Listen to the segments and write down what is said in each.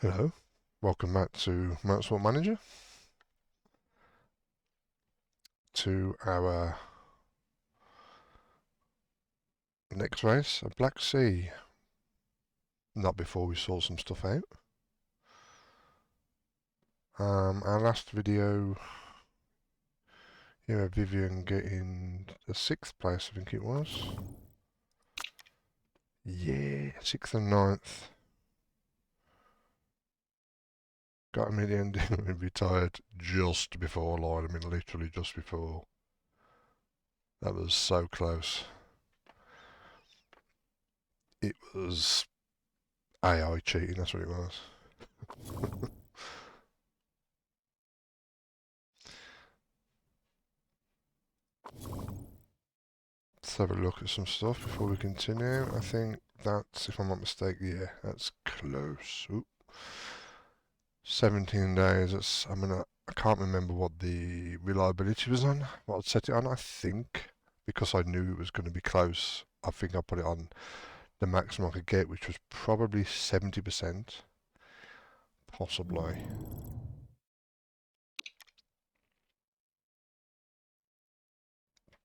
Hello, welcome back to Motorsport Manager, to our next race, a Black Sea. Not before we sort some stuff out. Our last video, Vivian getting the 6th place, I think it was. Yeah, 6th and 9th. Got him in the end and retired just before line. I mean, literally just before. That was so close. It was AI cheating, that's what it was. Let's have a look at some stuff before we continue. I think that's, if I'm not mistaken, yeah, that's close. Oop. 17 days. That's, I can't remember what the reliability was on, what I'd set it on. I think because I knew it was going to be close, I think I put it on the maximum I could get, which was probably 70%, possibly.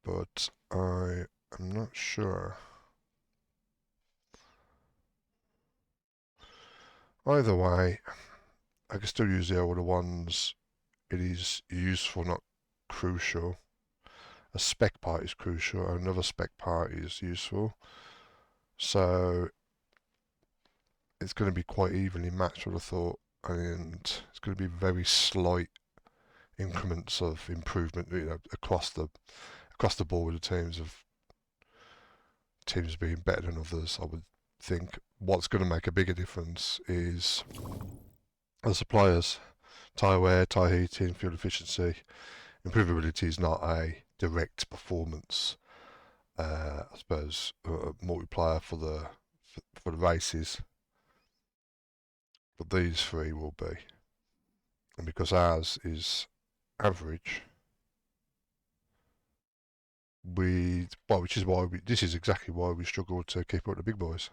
But I am not sure. Either way, I can still use the older ones. It is useful, not crucial. A spec part is crucial, another spec part is useful. So it's going to be quite evenly matched, what I thought, and it's going to be very slight increments of improvement, across the board of teams being better than others. I would think what's going to make a bigger difference is the suppliers, tyre wear, tyre heating, fuel efficiency. Improvability is not a direct performance, I suppose, multiplier for the races, but these three will be. And because ours is average, which is why this is exactly why we struggle to keep up with the big boys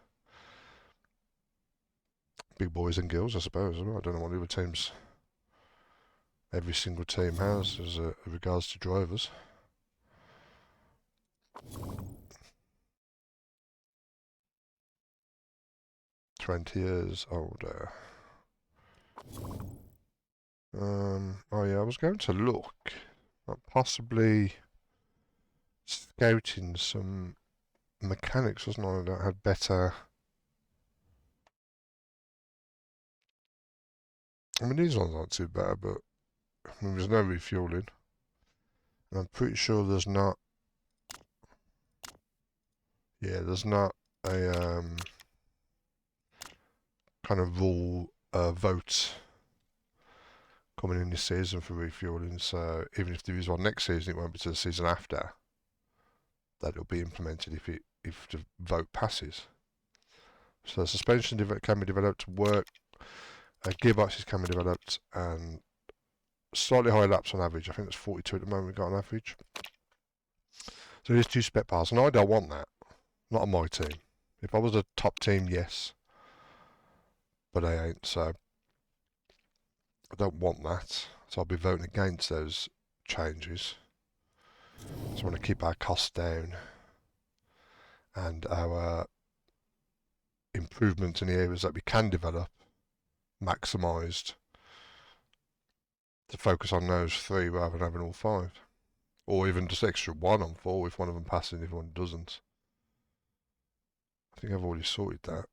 and girls, I suppose. I don't know what the other teams, every single team has as regards to drivers. 20 years older. Oh yeah, I was going to look at possibly scouting some mechanics, wasn't I, that had better. I mean, these ones aren't too bad, but I mean, there's no refueling. And I'm pretty sure there's not. Yeah, there's not a kind of rule vote coming in this season for refueling. So even if there is one next season, it won't be to the season after that it'll be implemented if the vote passes. So suspension can be developed to work. Gearboxes can be developed, and slightly higher laps on average. I think it's 42 at the moment we've got on average. So there's 2 spec parts, and I don't want that. Not on my team. If I was a top team, yes. But I ain't, so I don't want that. So I'll be voting against those changes. So I want to keep our costs down and our improvements in the areas that we can develop maximised, to focus on those 3 rather than having all 5. Or even just extra 1 on 4 if one of them passes and if one doesn't. I think I've already sorted that,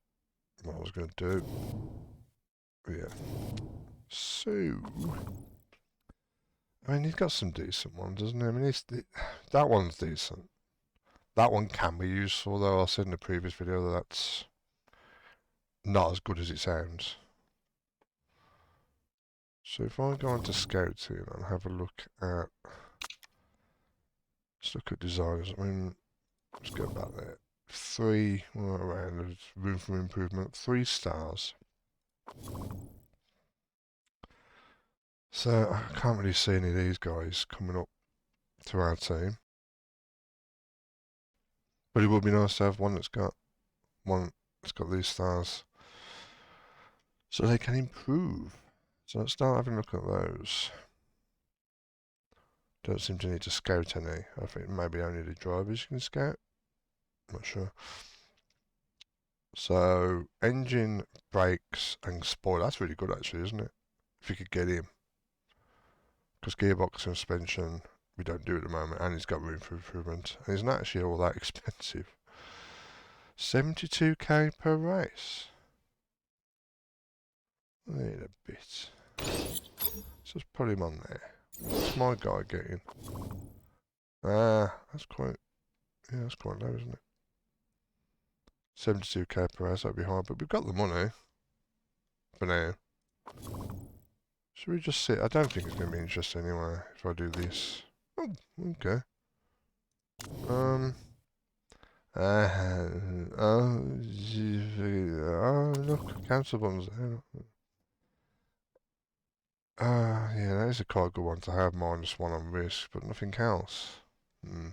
what I was going to do. Yeah. So, I mean, he's got some decent ones, doesn't he? I mean, that one's decent. That one can be useful, though. I said in the previous video that that's not as good as it sounds. So if I go into scouting and have a look at, let's look at designers. I mean, let's go back there. 3, well, around, there's room for improvement. 3 stars. So I can't really see any of these guys coming up to our team. But it would be nice to have one that's got these stars. so they can improve. So let's start having a look at those. Don't seem to need to scout any. I think maybe only the drivers can scout. Not sure. So engine, brakes, and spoiler. That's really good actually, isn't it? If you could get him. Because gearbox and suspension, we don't do at the moment, and he's got room for improvement. And he's not actually all that expensive. 72k per race. I need a bit. Let's just put him on there. What's my guy getting? Ah, that's quite low, isn't it? 72k per race, that'd be hard, but we've got the money for now. Should we just sit? I don't think it's going to be interesting anyway if I do this. Oh, okay. Look, cancel buttons. Yeah, that is a quite good one to have, -1 on risk, but nothing else. So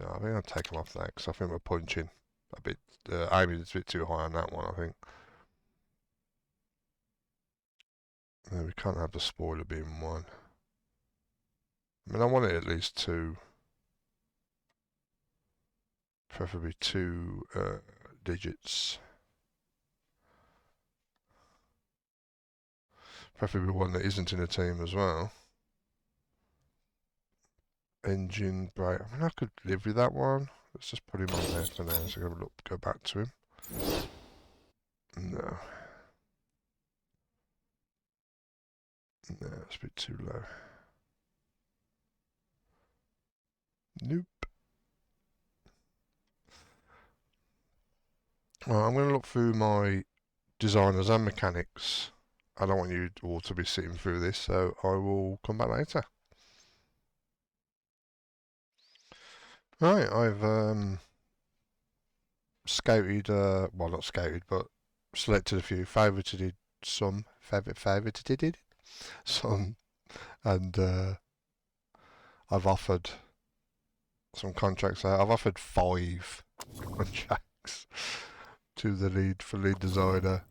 I think I'll take them off that, because I think we're punching a bit, aiming a bit too high on that one, I think. No, we can't have the spoiler being 1. I mean, I want it at least 2. Preferably 2 digits. Preferably one that isn't in a team as well. Engine, brake. I mean, I could live with that one. Let's just put him on there for now, so go back to him. No. No, it's a bit too low. Nope. Well, I'm going to look through my designers and mechanics. I don't want you all to be sitting through this, so I will come back later. Right, I've scouted, well not scouted, but selected a few, favorited some, some, and I've offered some contracts out. I've offered 5 contracts to the lead designer,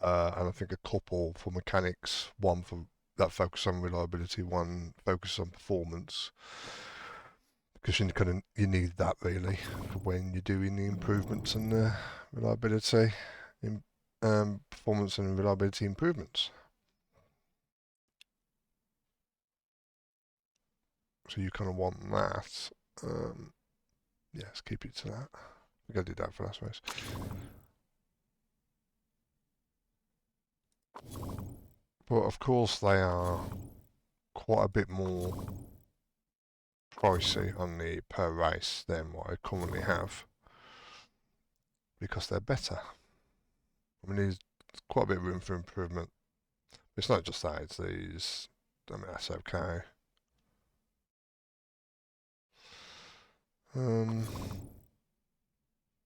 and I think a couple for mechanics, one for that focus on reliability, one focus on performance. Because you need that really for when you're doing the improvements and the reliability, performance and reliability improvements. So you kind of want that. Yeah, let's keep it to that. We're going to do that for last race. But of course they are quite a bit more pricey on the per race than what I currently have, because they're better. I mean, there's quite a bit of room for improvement. It's not just that, it's these. I mean, that's okay.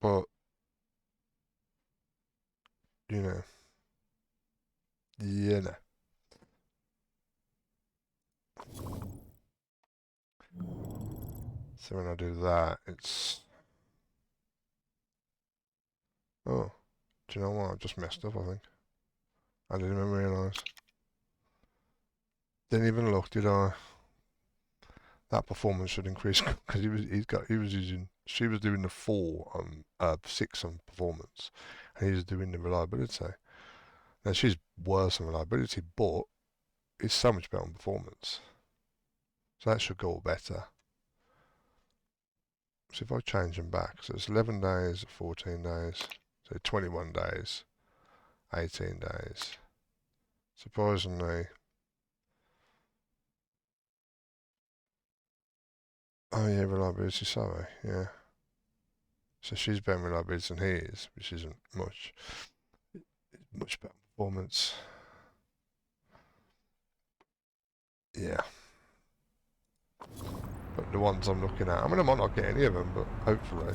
But you know, So when I do that, it's oh, do you know what? I just messed up. I think I didn't even realise. Didn't even look, did I? That performance should increase because she was doing the 4 on 6 on performance, and he was doing the reliability. Now she's worse on reliability, but it's so much better on performance. So that should go better. So if I change them back, so it's 11 days, 14 days, so 21 days, 18 days. Surprisingly, oh yeah, reliability, sorry, yeah. So she's better reliability than he is, which isn't much. Much better performance. Yeah. But the ones I'm looking at, I mean, I might not get any of them, but hopefully.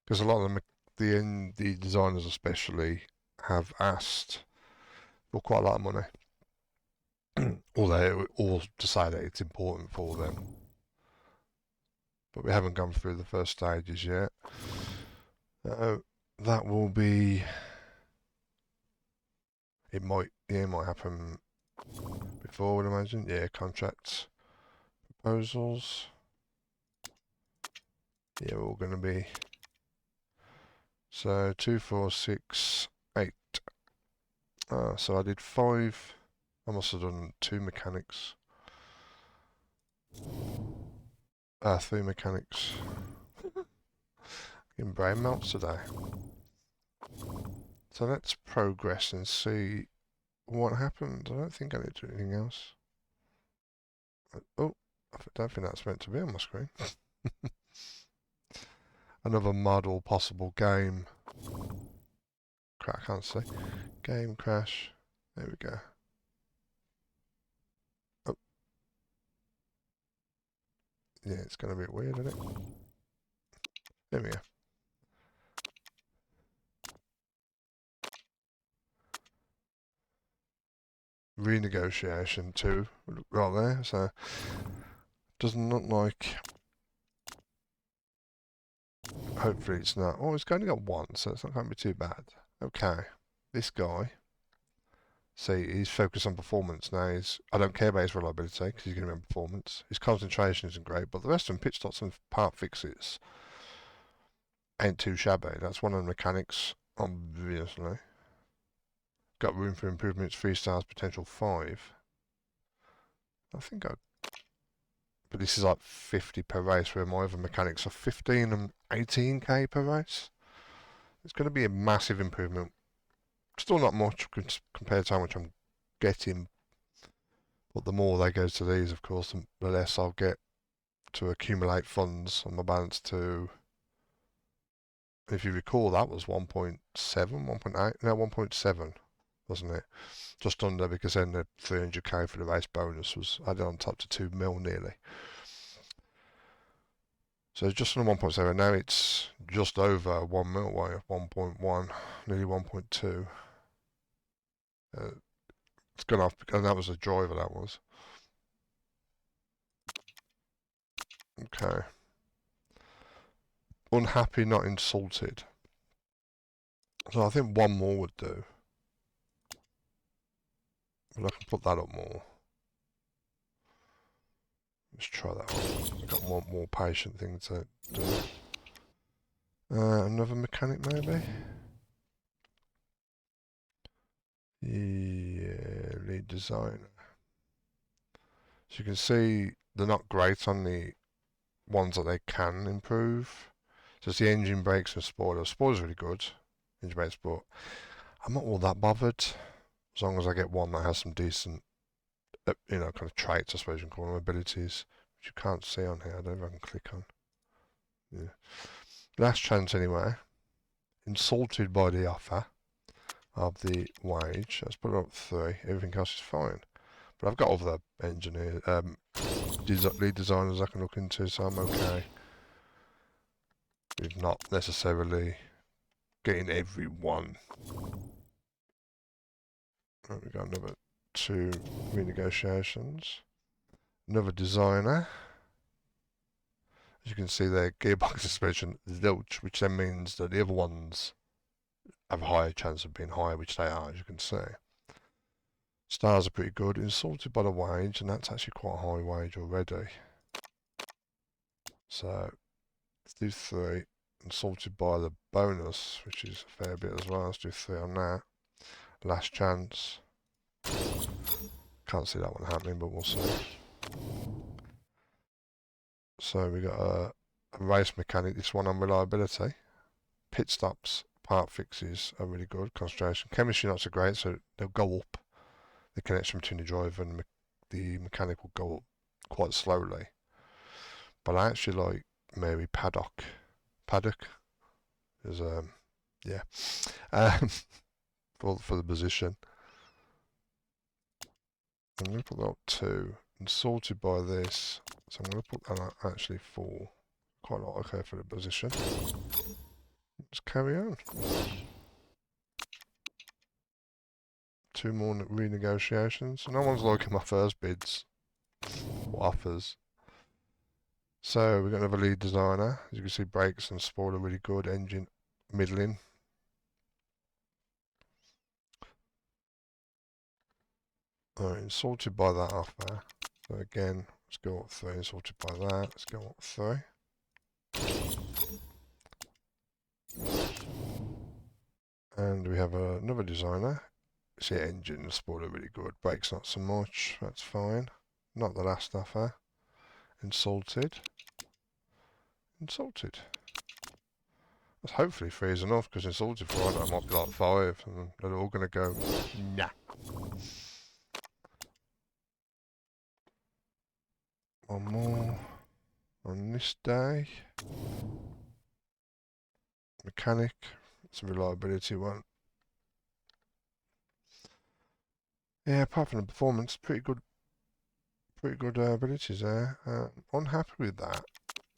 Because a lot of them, the designers especially, have asked for quite a lot of money. Although all decide that it's important for them. But we haven't gone through the first stages yet. that will be. It might happen before, I would imagine. Yeah, contracts, proposals. Yeah, we're all going to be. So 2, 4, 6, 8. So I did 5. I must have done 2 mechanics. 3 mechanics. Getting brain melts today. So let's progress and see what happens. I don't think I need to do anything else. Oh, I don't think that's meant to be on my screen. Another model, possible game. Crap, I can't see. Game crash. There we go. Oh. Yeah, it's going to be weird, isn't it? There we go. Renegotiation too, right there. So doesn't look like. Hopefully it's not. Oh, it's only got 1, so it's not going to be too bad. Okay, this guy. See, he's focused on performance now. I don't care about his reliability because he's going to be on performance. His concentration isn't great, but the rest of them, pit stops and part fixes, ain't too shabby. That's one of the mechanics, obviously. Got room for improvements, 3 stars, potential 5. I think I. But this is like 50 per race, where my other mechanics are 15 and 18k per race. It's going to be a massive improvement. Still not much compared to how much I'm getting. But the more they go to these, of course, the less I'll get to accumulate funds on my balance to. If you recall, that was 1.7, 1.8, no, 1.7, wasn't it? Just under, because then the 300k for the race bonus was added on top to 2 mil nearly. So it's just under 1.7. Now it's just over 1 mil, 1.1, nearly 1.2. It's gone off, and that was a driver, that was. Okay. Unhappy, not insulted. So I think 1 more would do. But I can put that up more. Let's try that one. I've got one more patient thing to do. Another mechanic maybe? Yeah, lead designer. So you can see they're not great on the ones that they can improve. So it's the engine brakes and spoilers. Spoilers are really good. Engine brakes, but I'm not all that bothered. As long as I get one that has some decent, kind of traits, I suppose you can call them, abilities, which you can't see on here. I don't know if I can click on. Yeah. Last chance anyway. Insulted by the offer of the wage. Let's put it up 3. Everything else is fine. But I've got other engineers, lead designers I can look into, so I'm okay with not necessarily getting everyone. Right, we got another 2 renegotiations. Another designer. As you can see there, gearbox suspension zilch, which then means that the other ones have a higher chance of being higher, which they are, as you can see. Stars are pretty good. Insulted by the wage, and that's actually quite a high wage already. So let's do 3. Insulted by the bonus, which is a fair bit as well. Let's do 3 on that. Last chance. Can't see that one happening, but we'll see. So we got a race mechanic, this one on reliability. Pit stops, part fixes are really good. Concentration. Chemistry not so great, so they'll go up. The connection between the driver and the mechanic will go up quite slowly. But I actually like Mary Paddock. Paddock is yeah. For the position. I'm going to put that up 2. Insulted by this, so I'm going to put that actually 4. Quite a lot okay for the position. Let's carry on. 2 more renegotiations. No one's liking my first bids or offers. So we've got another lead designer. As you can see, brakes and spoiler really good. Engine middling. Insulted by that offer. So again, let's go up 3. Insulted by that. Let's go up 3. And we have another designer. See, engine and spoiler really good. Brakes not so much. That's fine. Not the last offer. Insulted. Insulted. That's hopefully 3 is enough, because insulted for I might be like 5, and they're all going to go, nah. One more on this day. Mechanic. It's a reliability one. Yeah, apart from the performance, pretty good abilities there. Unhappy with that.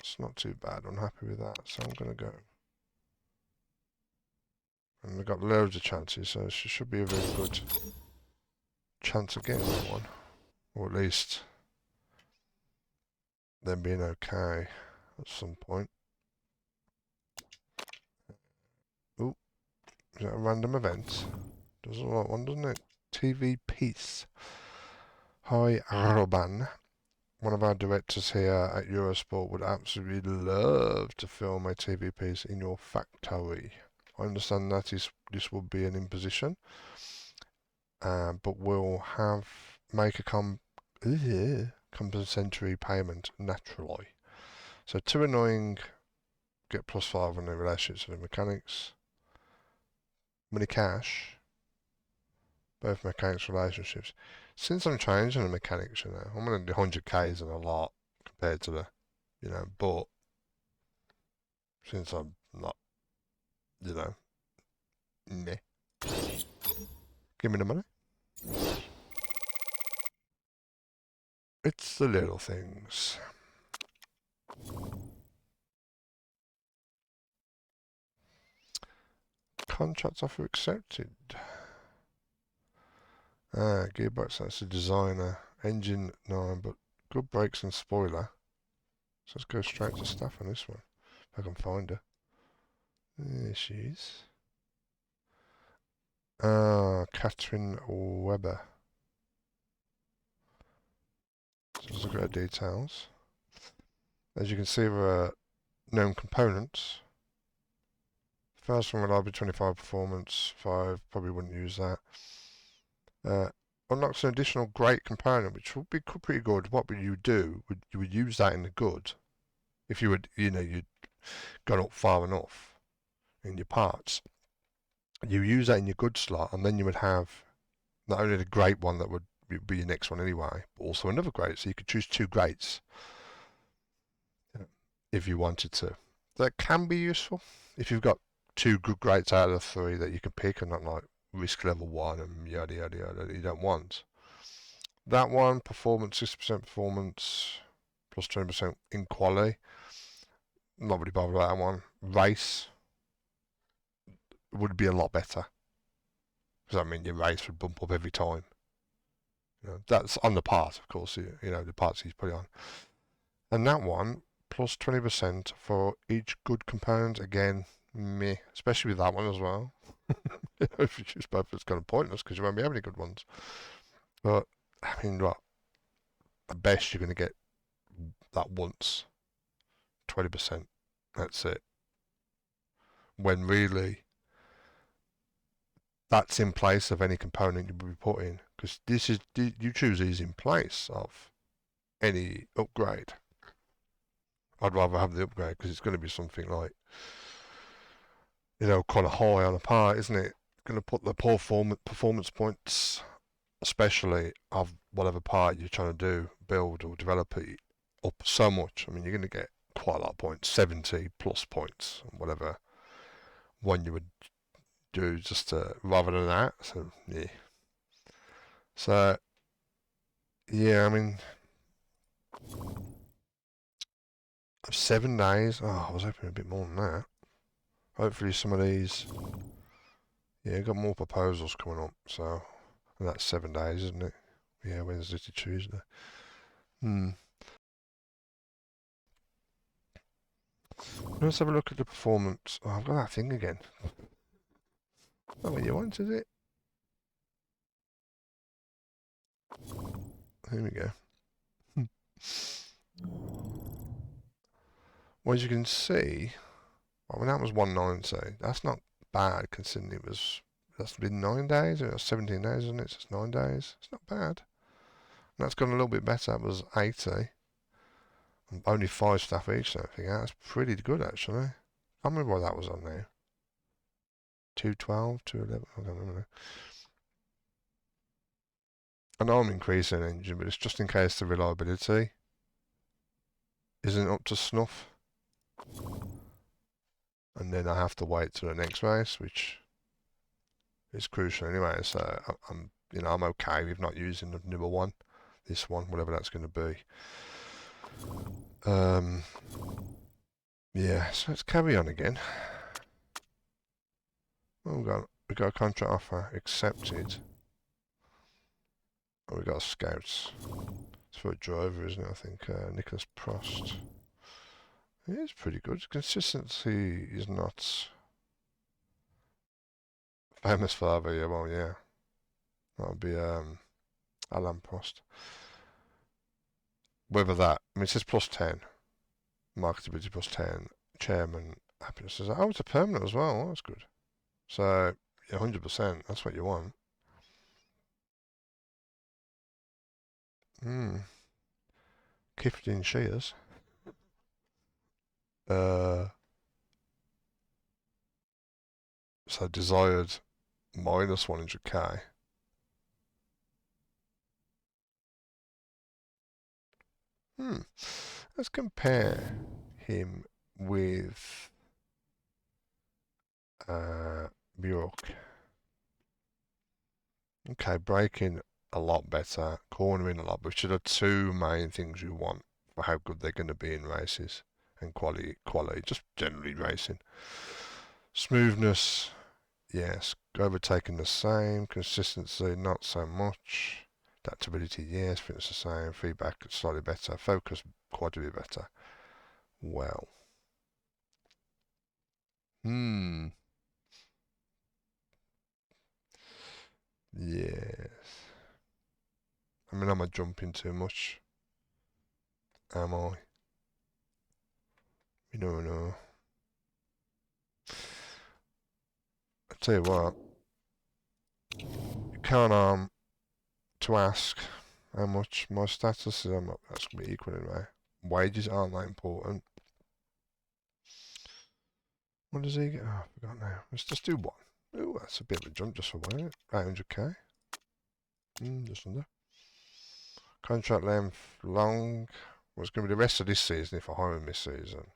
It's not too bad. Unhappy with that, so I'm going to go. And we've got loads of chances, so it should be a very good chance of getting that one. Or at least them being okay at some point. Ooh, is that a random event? Doesn't like one, doesn't it? TV piece. Hi, Roban. One of our directors here at Eurosport would absolutely love to film a TV piece in your factory. I understand that this will be an imposition, but we'll make a compensatory payment naturally. So 2 annoying, get +5 on the relationships with the mechanics. Money cash, both mechanics relationships. Since I'm changing the mechanics, I'm going to do 100k isn't a lot compared to the, but since I'm not, meh. Give me the money. It's the little things. Contract offer accepted. Gearbox, that's a designer. Engine 9, but good brakes and spoiler. So let's go straight to stuff on this one. If I can find her. There she is. Catherine Weber. So let's look at her details. As you can see, there are known components. First one, reliable 25 performance, 5, probably wouldn't use that. Unlocks an additional great component, which would be pretty good. What would you do? You would use that in the good. If you would, you'd gone up far enough in your parts. You use that in your good slot, and then you would have not only the great one that would be your next one anyway, but also another great. So you could choose 2 greats if you wanted to. That can be useful if you've got 2 good greats out of the 3 that you can pick, and not like risk level 1 and yada yada yada that you don't want. That one, performance, 60% performance, plus 20% in quality. Not really bothered about that one. Race would be a lot better. Because I mean, your race would bump up every time. That's on the part, of course, the parts he's putting on. And that one, plus 20% for each good component, again, meh. Especially with that one as well. If you choose both, it's kind of pointless because you won't be having any good ones. But, I mean, what? At best, you're going to get that once. 20%. That's it. When really, that's in place of any component you would be put in. Because you choose these in place of any upgrade. I'd rather have the upgrade because it's going to be something like, kind of high on a part, isn't it? Going to put the performance points, especially of whatever part you're trying to do, build or develop it, up so much. I mean, you're going to get quite a lot of points, 70 plus points, whatever one you would do just rather than that. So, yeah. So, yeah, I mean, 7 days. Oh, I was hoping a bit more than that. Hopefully some of these, yeah, got more proposals coming up, so, and that's 7 days, isn't it? Yeah, Wednesday to Tuesday. Let's have a look at the performance. Oh, I've got that thing again. Not what you want, is it? Here we go. Well, as you can see, I mean, that was 190. That's not bad considering it was, that's been 9 days, or 17 days, isn't it? So it's 9 days. It's not bad. And that's gone a little bit better. That was 80. And only 5 staff each, so I think that's pretty good actually. I can't remember what that was on now. 212, 211, I don't remember. I know I'm increasing engine, but it's just in case the reliability isn't up to snuff. And then I have to wait till the next race, which is crucial anyway. So I'm okay with not using the number one, this one, whatever that's going to be. Yeah, so let's carry on again. Well, we got a contract offer accepted. Oh, we got scouts. It's for a driver, isn't it? I think Nicholas Prost. It is pretty good. Consistency is not famous for that, yeah. Well, yeah, that would be Alan Prost. Whether that, I mean, it says +10, marketability +10, chairman happiness. Oh, it's a permanent as well. Oh, that's good. So, yeah, 100%. That's what you want. Kifton shares. So desired minus 100k. Let's compare him with Bjork. Okay, braking a lot better, cornering a lot, which are the two main things you want for how good they're going to be in races, and quality, just generally racing. Smoothness, yes. Overtaking the same. Consistency, not so much. Adaptability, yes. Fitness the same. Feedback, slightly better. Focus, quite a bit better. Well. Yes. I mean, am I jumping too much? Am I? You don't know. I tell you what. You can't to ask how much my status is. I'm not, that's going to be equal anyway. Wages aren't that important. What does he get? Oh, I forgot now. Let's just do one. Ooh, that's a bit of a jump just for one. 800k. Just under. Contract length long. What's going to be the rest of this season if I hire him this season?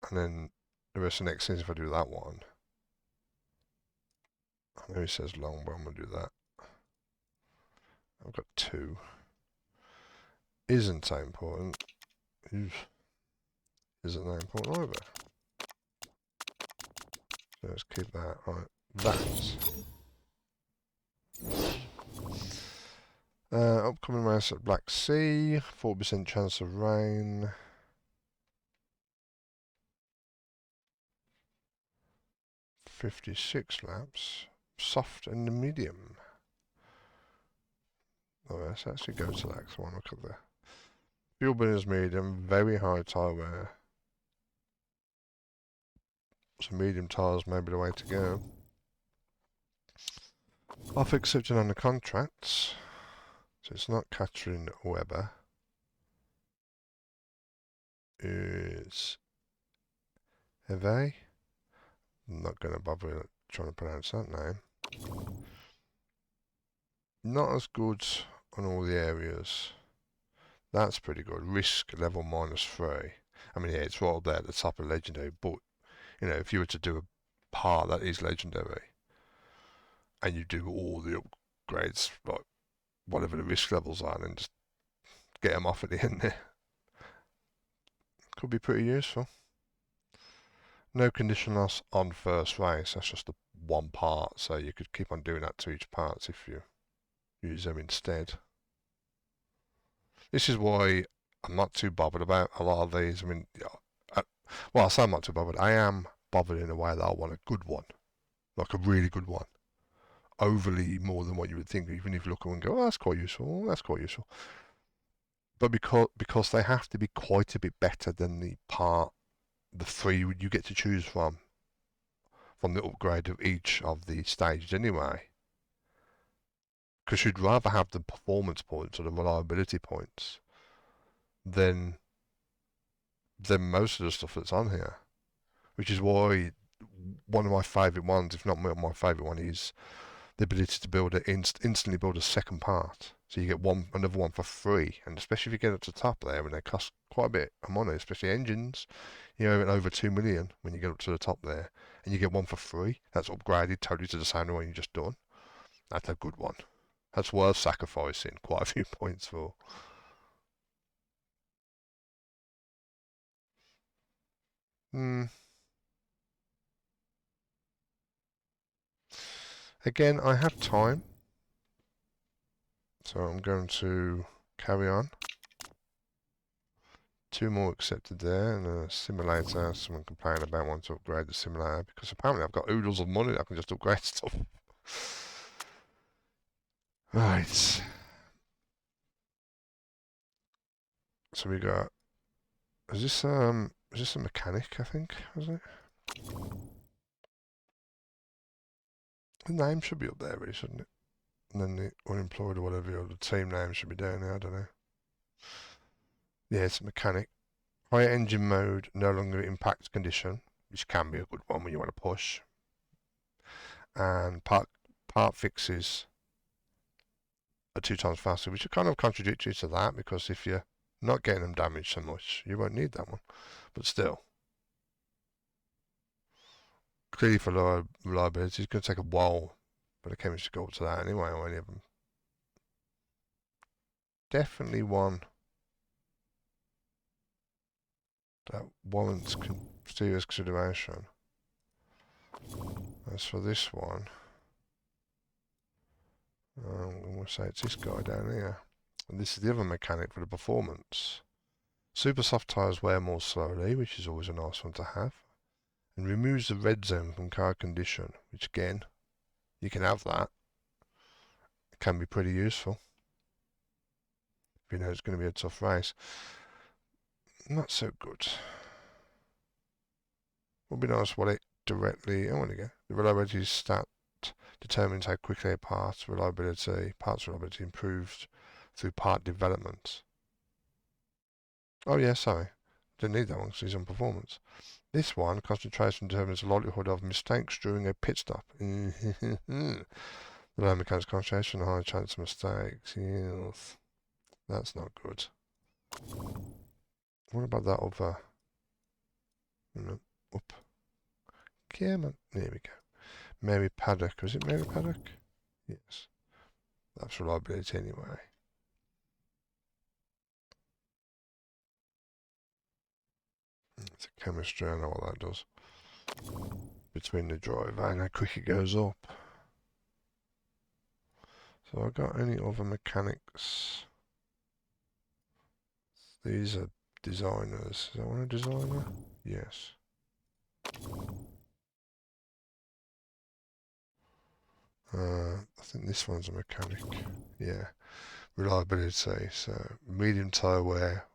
And then the rest of next season if I do that one. I know he says long, but I'm going to do that. I've got 2. Isn't that important. Isn't that important either. So let's keep that. Right, that. Upcoming race at Black Sea. 4% chance of rain. 56 laps. Soft and medium. Oh, let's actually go to that because I want to look at the fuel bin is medium, very high tyre wear. So medium tyres may be the way to go. Off accepted on the contracts. So it's not Catherine Weber. It's Eve. I'm not going to bother trying to pronounce that name. Not as good on all the areas. That's pretty good. Risk level -3. I mean, yeah, it's right up there at the top of legendary, but, you know, if you were to do a part that is legendary, and you do all the upgrades, like, whatever the risk levels are, and then just get them off at the end there. Could be pretty useful. No condition loss on first race, that's just the one part, so you could keep on doing that to each part if you use them instead. This is why I'm not too bothered about a lot of these. I mean, well, I say I'm not too bothered. I am bothered in a way that I want a good one, like a really good one. overly more than what you would think, even if you look and go, oh, that's quite useful, that's quite useful. But because they have to be quite a bit better than the three you get to choose from the upgrade of each of the stages anyway. Because you'd rather have the performance points or the reliability points than most of the stuff that's on here. Which is why one of my favourite ones, if not my favourite one, is the ability to build instantly build a second part. So you get another one for free, and especially if you get up to the top there, and they cost quite a bit of money, especially engines, you know, over 2 million when you get up to the top there, and you get one for free. That's upgraded totally to the same one you just done. That's a good one. That's worth sacrificing quite a few points for. Again, I have time, so I'm going to carry on. 2 more accepted there, and a simulator. Someone complained about wanting to upgrade the simulator because apparently I've got oodles of money that I can just upgrade stuff. Right. So we got. Is this a mechanic? I think is it? The name should be up there, really, shouldn't it? And then the unemployed or whatever, or the team name should be down there. I don't know. Yeah, it's a mechanic. Higher engine mode no longer impacts condition, which can be a good one when you want to push. And part fixes are 2 times faster, which are kind of contradictory to that, because if you're not getting them damaged so much, you won't need that one. But still, clearly for lower reliability, it's going to take a while for the chemistry to go up to that anyway, or any of them. Definitely one that warrants serious consideration. As for this one, I'm going to say it's this guy down here. And this is the other mechanic for the performance. Super soft tyres wear more slowly, which is always a nice one to have. And removes the red zone from car condition, which again, you can have that. It can be pretty useful if you know it's going to be a tough race. Not so good. Would be nice what it directly. Oh, there you go. The reliability stat determines how quickly a parts reliability improved through part development. Oh yeah, sorry. Didn't need that one because he's on performance. This one, concentration determines the likelihood of mistakes during a pit stop. The low mechanics concentration, high chance of mistakes. Yes. That's not good. What about that other? No, up. Come on. There we go. Mary Paddock. Was it Mary Paddock? Yes. That's reliability anyway. It's a chemistry, I know what that does. Between the driver and how quick it goes up. So I got any other mechanics? These are designers. Is that one a designer? Yes. I think this one's a mechanic. Yeah. Reliability. So medium tyre wear.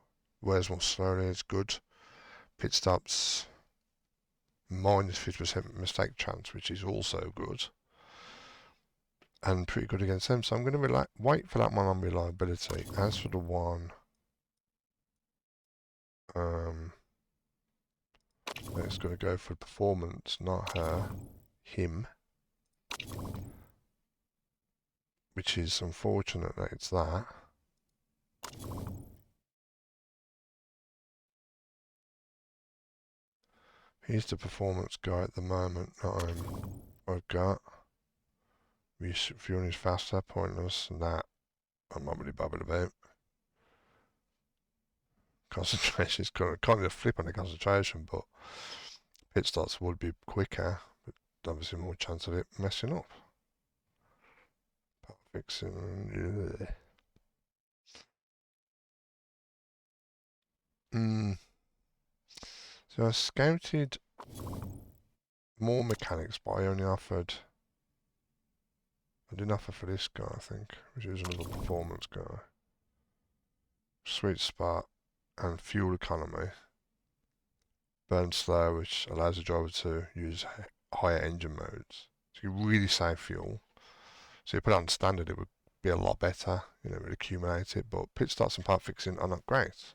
Wears more slowly. It's good. Pit stops. Minus 50% mistake chance, which is also good. And pretty good against them. So I'm going to wait for that one on reliability. As for the one... It's going to go for performance, not her. Him. Which is unfortunate that it's that. He's the performance guy at the moment that I've got. Refueling is faster, pointless, and that I'm not really bothered about. Concentration is kind of a flip on the concentration, but pit stops would be quicker, but obviously more chance of it messing up. Part fixing. So I scouted more mechanics, but I only offered I didn't offer for this guy, I think, which is another performance guy. Sweet spot and fuel economy. Burn slow, which allows the driver to use higher engine modes. So you really save fuel. So you put it on standard, it would be a lot better. You know, it would accumulate it. But pit starts and part fixing are not great.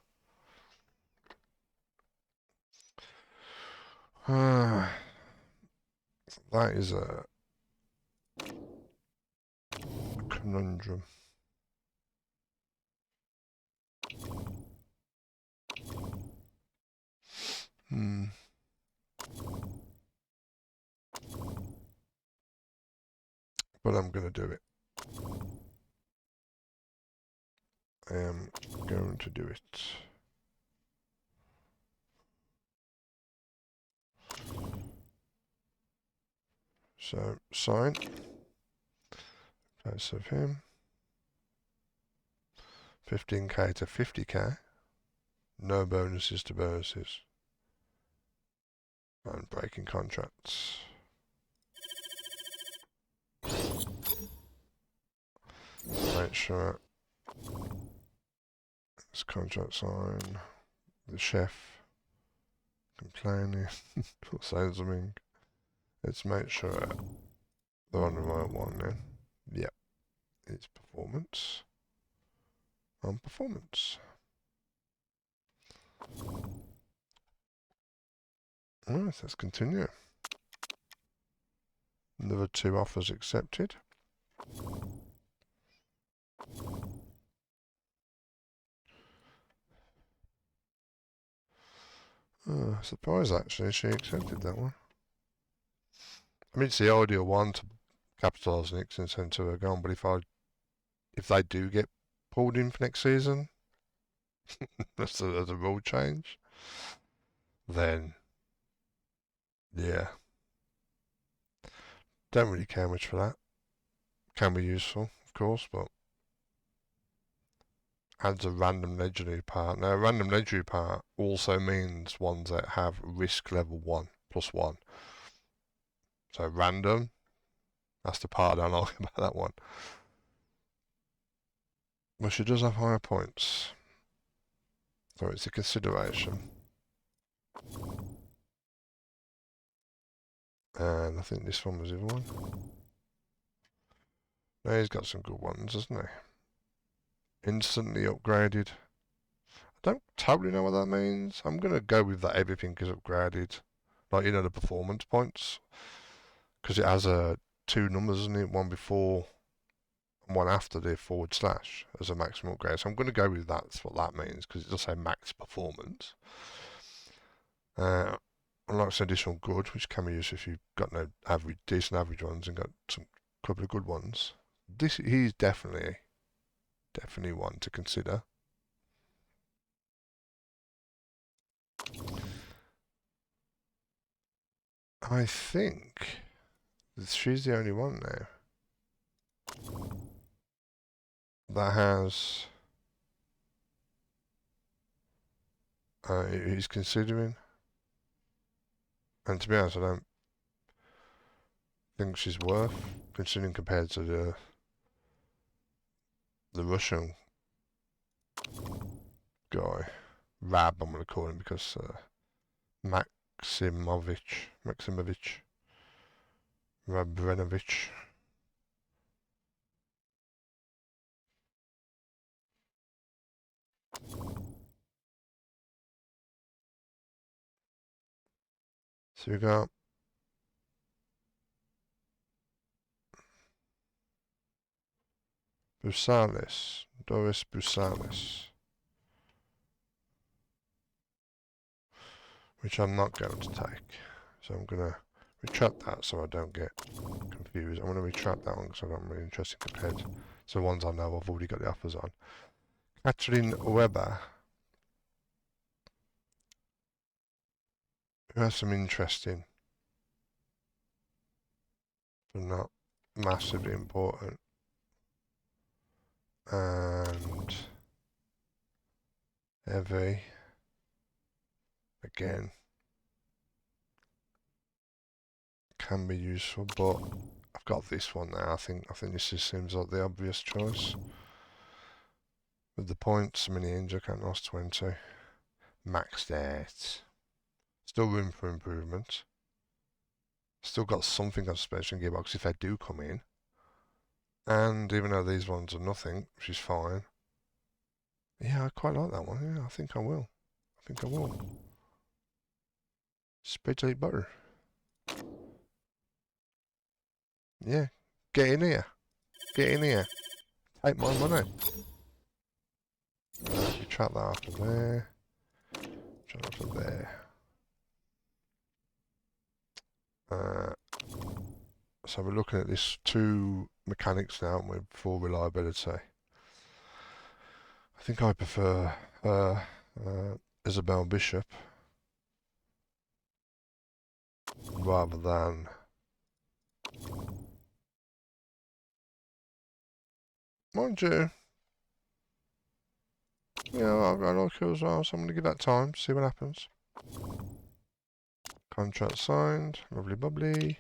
That is a conundrum. But I'm going to do it. I am going to do it. So, sign. Place of him. 15k to 50k. No bonuses to bonuses. And breaking contracts. Make sure this contract sign. The chef complaining or saying something. Let's make sure they're on the right one then. Yep. It's performance. On performance. Alright, let's continue. Another 2 offers accepted. Surprised actually she accepted that one. I mean, it's the ideal one to capitalise on it and send to her gone, but if they do get pulled in for next season, that's a rule change, then yeah. Don't really care much for that. Can be useful, of course, but adds a random legendary part. Now, a random legendary part also means ones that have risk level 1 plus 1. So random, that's the part I don't like about that one. Well, she does have higher points. So it's a consideration. And I think this one was the other one. No, he's got some good ones, hasn't he? Instantly upgraded. I don't totally know what that means. I'm going to go with that everything is upgraded. Like, you know, the performance points. Because it has 2 numbers, isn't it? One before and one after the / as a maximum upgrade. So I'm going to go with that's what that means, because it does say max performance. Unlike some additional good, which can be used if you've got no decent average ones and got some couple of good ones. He's definitely one to consider. I think she's the only one now that has he's considering. And to be honest, I don't think she's worth considering compared to the Russian guy. Rab, I'm going to call him, because Maximovich, Rabrenovich. So we got Busales, Doris Busales, which I'm not going to take. So I'm going to retract that so I don't get confused. I'm going to retract that one because I've got really interesting compared to the ones I know I've already got the offers on. Catherine Weber, who has some interesting, but not massively important. And Evie, again, can be useful, but I I've got this one now. I think this just seems like the obvious choice. With the points, mini hinge, I can't last 20. Maxed out. Still room for improvement. Still got something on suspension gearbox if they do come in. And even though these ones are nothing, which is fine. Yeah, I quite like that one. Yeah, I think I will. Speed delete butter. Yeah. Get in here. Take my money. Retract that after there. Retract after there. So we're looking at this 2 mechanics now with full reliability. I think I prefer Isabel Bishop rather than mind you. Yeah, I like her as well, so I'm going to give that time, see what happens. Contract signed, lovely bubbly.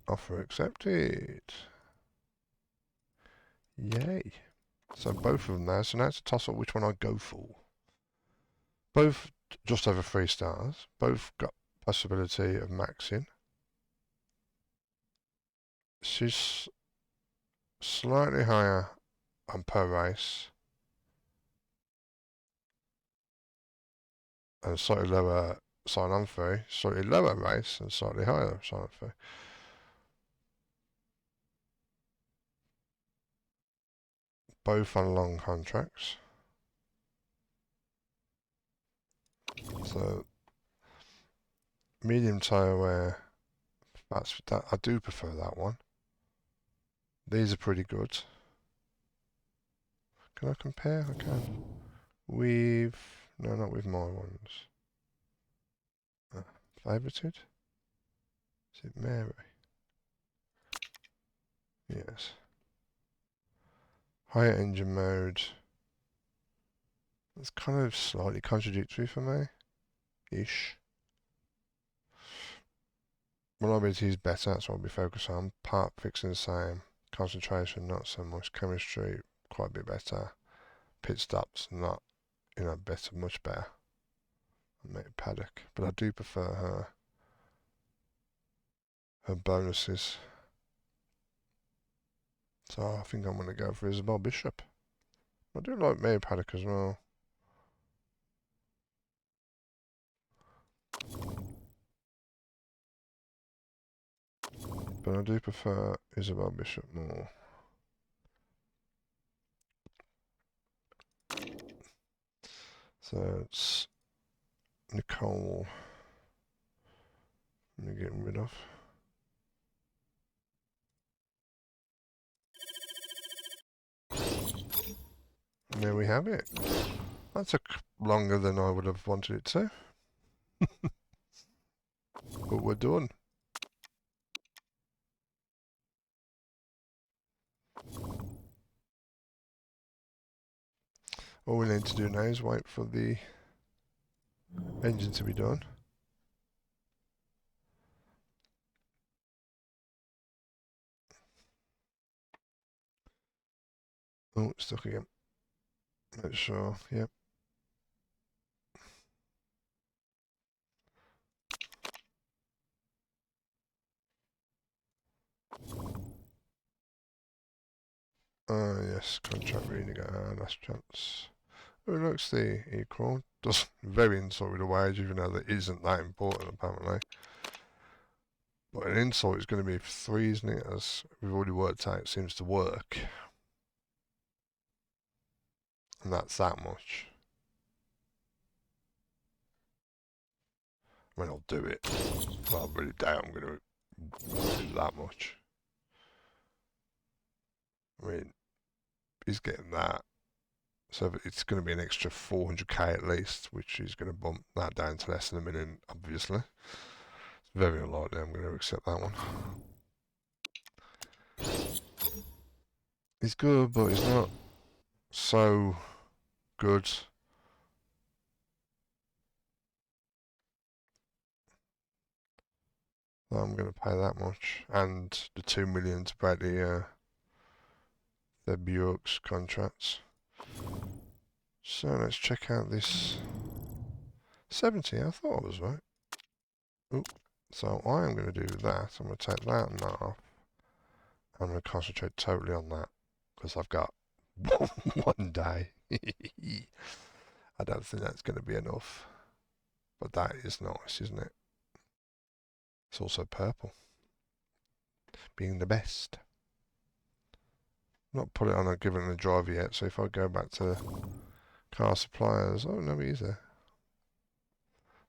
Offer accepted. Yay. So both of them there, so now it's a toss up which one I go for. Both just over 3 stars, both got possibility of maxing. She's slightly higher on per race and slightly lower sign-on fee, slightly lower race and slightly higher sign-on fee. Both on long contracts. So medium tyre wear, that I do prefer that one. These are pretty good. Can I compare? I can. No, not with my ones. Favorited? Is it Mary? Yes. Higher engine mode. It's kind of slightly contradictory for me. Ish. Reliability is better, that's what we focus on. Part fixing the same. Concentration, not so much. Chemistry, quite a bit better. Pit stops, not, better, much better. Mate Paddock. But I do prefer her bonuses. So I think I'm going to go for Isabel Bishop. I do like Mary Paddock as well. But I do prefer Isabel Bishop more. So it's Nicole I'm getting rid of. And there we have it. That took longer than I would have wanted it to. But we're done. All we need to do now is wait for the engine to be done. Oh, it's stuck again. Make sure, yep. Yes, contract renegotiation, last chance. Oh, looks the equal. Does very insult with the wage, even though that isn't that important apparently. But an insult is going to be 3, isn't it? As we've already worked out, it seems to work. And that's that much. I mean, I'll do it. But I really doubt I'm going to do that much. I mean, he's getting that. So it's going to be an extra 400k at least, which is going to bump that down to less than $1 million, obviously. It's very unlikely I'm going to accept that one. He's good, but he's not so good. So I'm going to pay that much, and the 2 million to break the Buick's contracts. So let's check out this 70. I thought I was right. Oop. So I am going to do that. I'm going to take that and that off. I'm going to concentrate totally on that because I've got one day. I don't think that's going to be enough. But that is nice, isn't it? It's also purple. Being the best. Not put it on or given it a driver yet, so if I go back to car suppliers, oh no, he's there.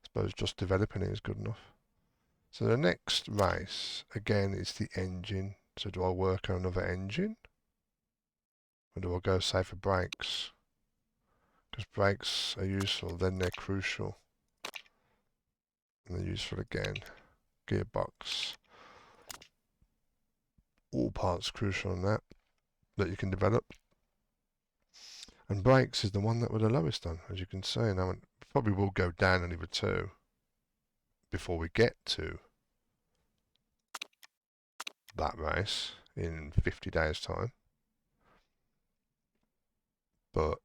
I suppose just developing it is good enough. So the next race, again, is the engine. So do I work on another engine? Or do I go, say, for brakes? Because brakes are useful, then they're crucial. And they're useful again. Gearbox. All parts crucial on that you can develop. And brakes is the one that we're the lowest on, as you can see. Now, it probably will go down another 2 before we get to that race in 50 days' time. But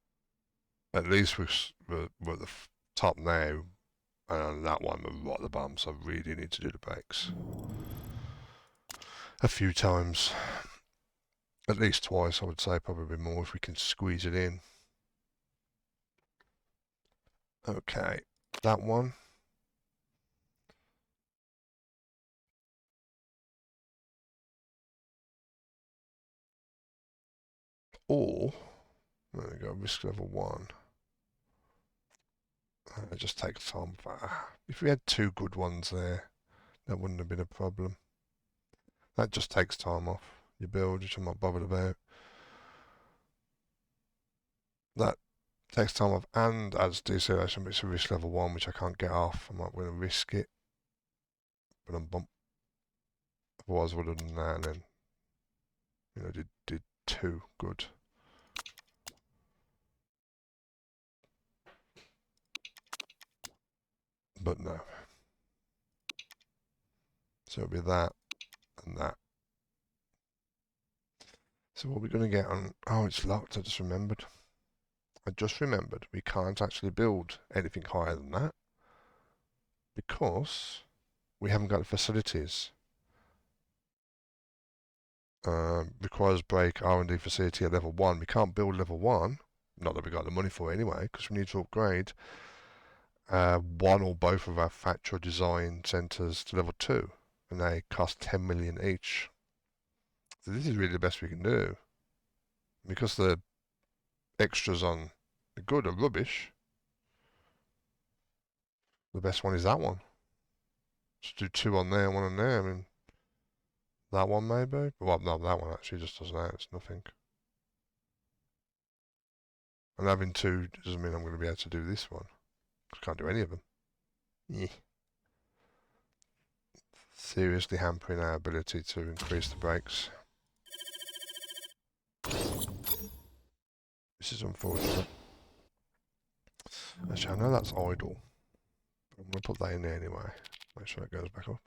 at least we're at the top now, and on that one we're right at the bottom, so I really need to do the brakes a few times. At least twice, I would say, probably more if we can squeeze it in. Okay, that one. Or, there we go, risk level 1. It just takes time. If we had 2 good ones there, that wouldn't have been a problem. That just takes time off your build, which I'm not bothered about. That takes time off and adds deceleration, but it's a risk level 1, which I can't get off. I'm not going to risk it. But I'm bump. Otherwise, I would have done that and then, you know, did 2 good. But no. So it'll be that and that. So what we're going to get on... Oh, it's locked. I just remembered. We can't actually build anything higher than that because we haven't got the facilities. Requires brake R&D facility at level 1. We can't build level 1, not that we got the money for anyway, because we need to upgrade one or both of our factory design centres to level 2, and they cost 10 million each. So this is really the best we can do, because the extras on the good are rubbish. The best one is that one. Just do 2 on there, 1 on there. I mean, that one maybe? Well, no, that one actually just doesn't have, it's nothing. And having 2 doesn't mean I'm going to be able to do this one. I can't do any of them. Yeah. Seriously hampering our ability to increase the brakes. This is unfortunate. Actually, I know that's idle. I'm going to put that in there anyway. Make sure it goes back up.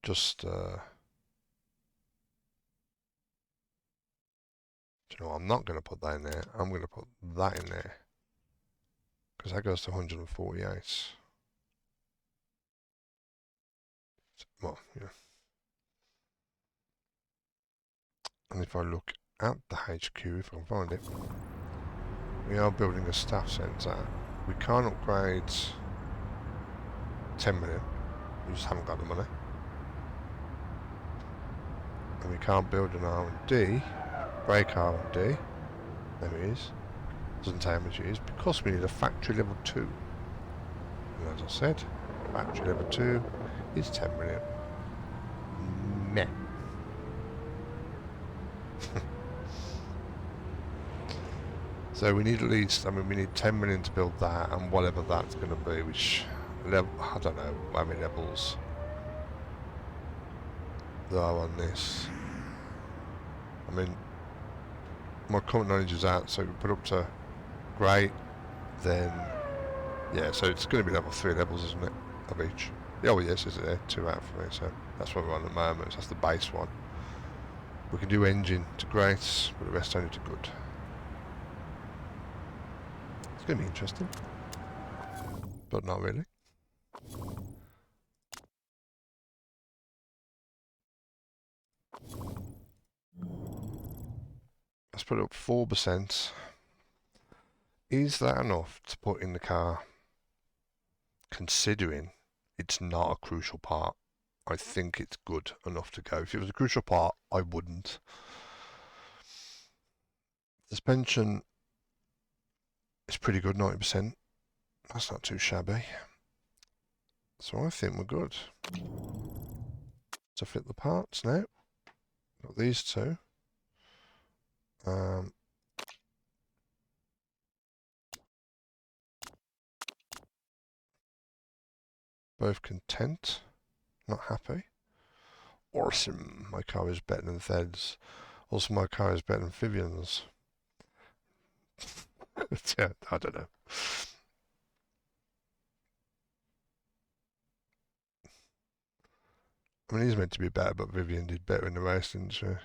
Just, do you know what? I'm not going to put that in there. I'm going to put that in there. Because that goes to 148. Well, yeah. And if I look at the HQ, if I can find it, we are building a staff centre. We can't upgrade 10 million. We just haven't got the money. And we can't build an R&D, brake R&D. There it is. Doesn't tell how much it is because we need a factory level 2. And as I said, factory level 2 is 10 million. Meh. So we need at least, I mean, we need 10 million to build that, and whatever that's going to be, which level, I don't know how many levels there are on this. I mean, my current knowledge is out, so we put up to great, then, yeah, so it's going to be level 3 levels, isn't it, of each. Oh yes, is it there? 2 out for me, so that's what we're on at the moment. So that's the base one. We can do engine to great, but the rest only to good. It's going to be interesting, but not really. Let's put it up 4%. Is that enough to put in the car, considering it's not a crucial part? I think it's good enough to go. If it was a crucial part, I wouldn't. Suspension is pretty good, 90%. That's not too shabby. So I think we're good. To fit the parts now. Got these two. Both content. Not happy. Awesome. My car is better than Thed's. Also, my car is better than Vivian's. Yeah, I don't know. I mean, he's meant to be better, but Vivian did better in the race, didn't she? In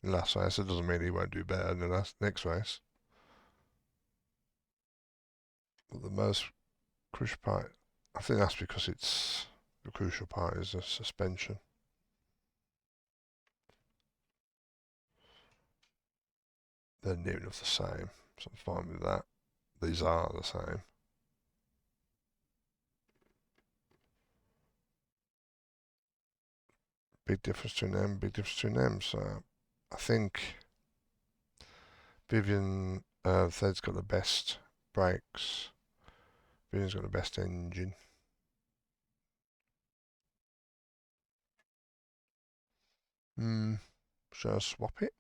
the last race. It doesn't mean he won't do better in the next race. But the most crucial part, I think that's because it's the crucial part is the suspension. They're near enough the same, so I'm fine with that. These are the same. Big difference between them, big difference between them. So I think Vivian, Thed's got the best brakes. Vivian's got the best engine. Shall I swap it?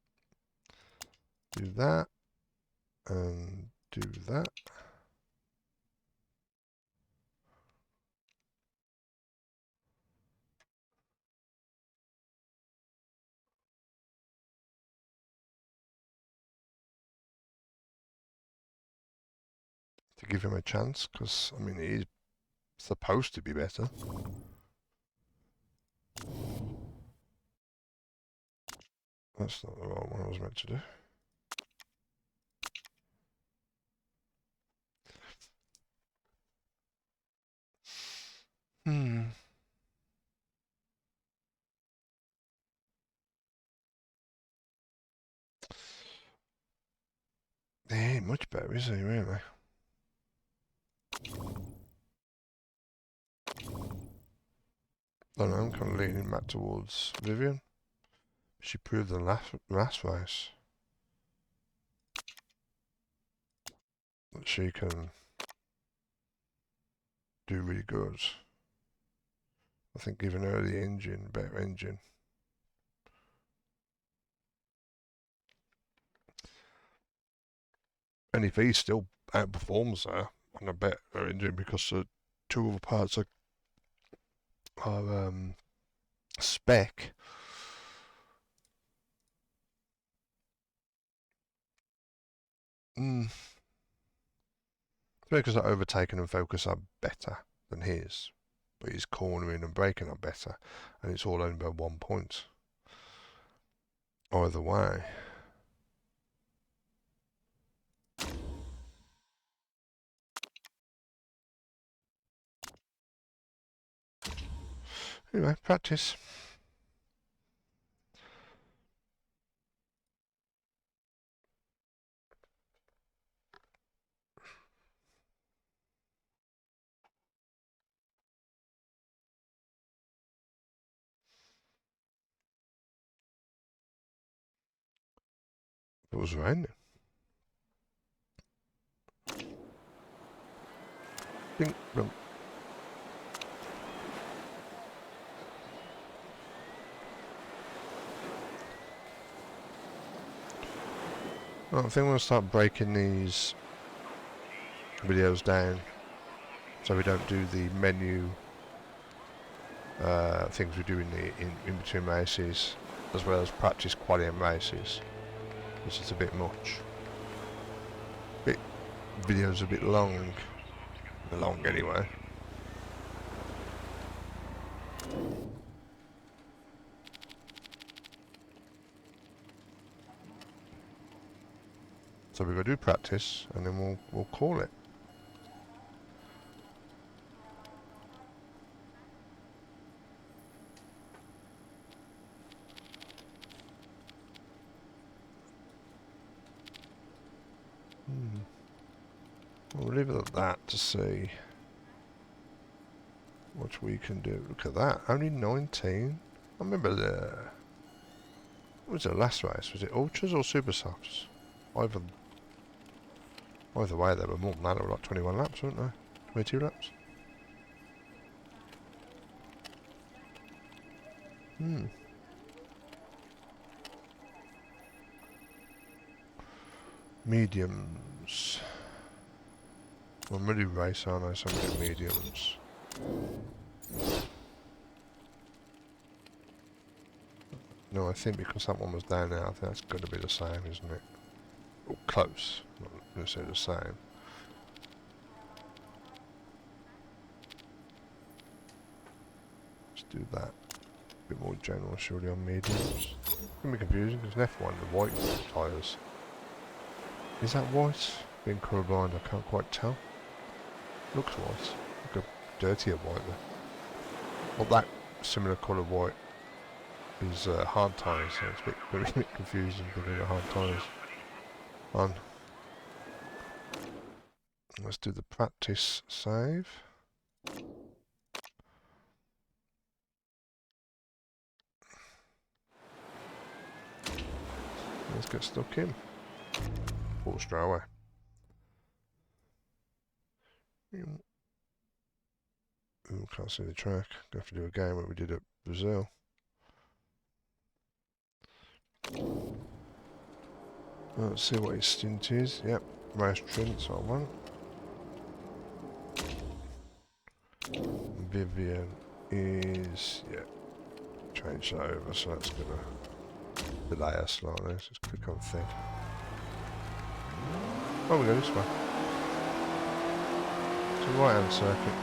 Do that. And do that. To give him a chance, because, I mean, he's supposed to be better. That's not the wrong one I was meant to do. He ain't much better, is he, really? I don't know, I'm kind of leaning back towards Vivian. She proved the last race that she can do really good. I think giving her the engine, better engine. And if he still outperforms her on a better engine because the two other parts are spec. Because that overtaken and focus are better than his, but his cornering and braking are better, and it's all only by 1 point. Either way. Anyway, practice. It was raining. Ding, dong. I think I'm going to start breaking these videos down so we don't do the menu things we do in between races, as well as practice qualifying races, which is a bit much. Videos a bit long. They're long anyway. So we've got to do practice, and then we'll call it. We'll leave it at that to see what we can do. Look at that, only 19. I remember what was the last race? Was it Ultras or Super Softs? Either way, they were more than that. They were like 21 laps, weren't they? 22 laps. Mediums. I'm really race, aren't I? So I'm getting mediums. No, I think because that one was down there, I think that's going to be the same, isn't it? Or close. Not necessarily the same. Let's do that. A bit more general, surely, on mediums. It's going to be confusing because in F1, the white tyres. Is that white? Being colourblind, I can't quite tell. Looks white. Like a dirtier white there. Well, that similar colour white is hard tyres, so it's a bit confusing because the hard tyres on. Let's do the practice save. Let's get stuck in. Or straight away. Ooh, can't see the track. Gonna have to do a game like we did at Brazil. Let's see what his stint is. Yep, race trim, that's what I want. Vivian is, yeah, change that over, so that's gonna delay us slightly. Let's just click on thing. Oh, we go this way. It's a right hand circuit.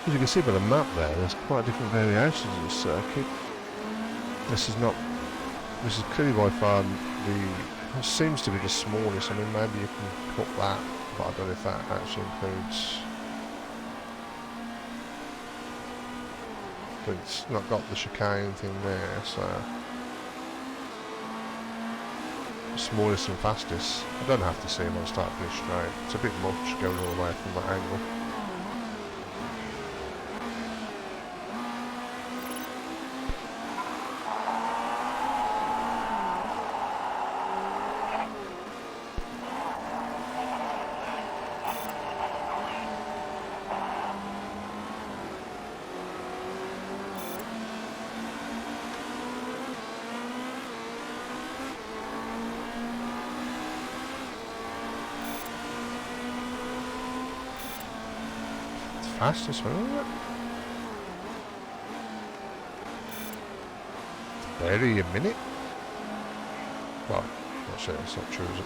As you can see by the map there, there's quite different variations of the circuit. This is clearly by far it seems to be the smallest. I mean, maybe you can cut that, but I don't know if that actually includes. But it's not got the chicane thing there, so. Smallest and fastest. I don't have to see them on start finish straight. It's a bit much going all the way from that angle. Fastest one, isn't it? Barely a minute. Well, not sure that's not true, is it?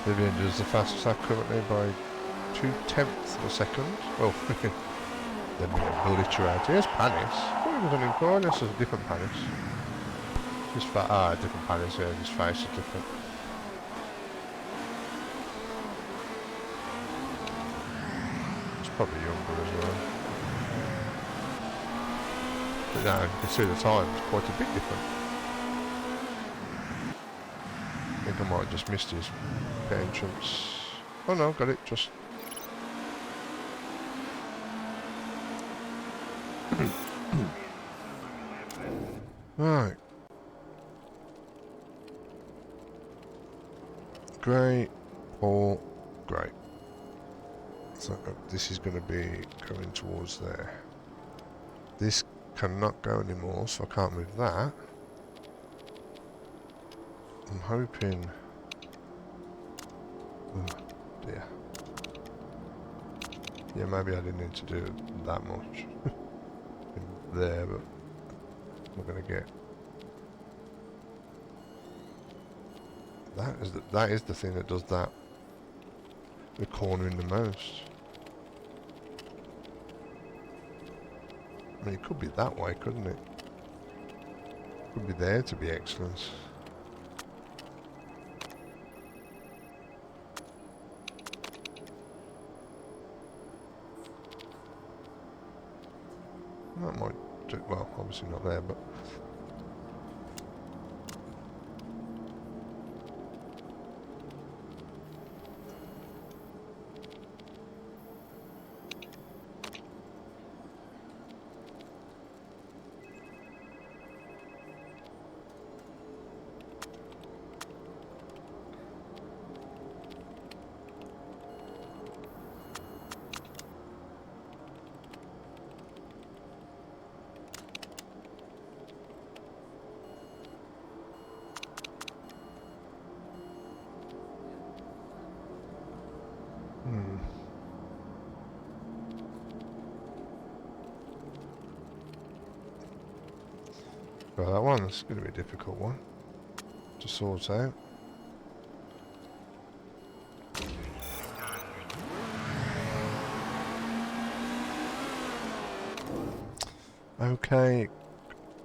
Vivian does the fastest lap currently by 0.2 of a second. Well, then we obliterate. Here's Panis. It was an employee, this is a different Panis. Just different Panis here, his face is different. He's probably younger as well. But now you can see the time, it's quite a bit different. I think I might have just missed his pit entrance. Oh no, got it, just. Right. Grey or grey. So this is going to be going towards there. This cannot go anymore, so I can't move that. I'm hoping Oh dear. Yeah, maybe I didn't need to do that much there, but we're going to get... That is the thing that does that. The cornering the most. I mean, it could be that way, couldn't it? Could be there to be excellence. That might do, well, obviously not there, but... Well, that one's going to be a difficult one to sort out. Okay,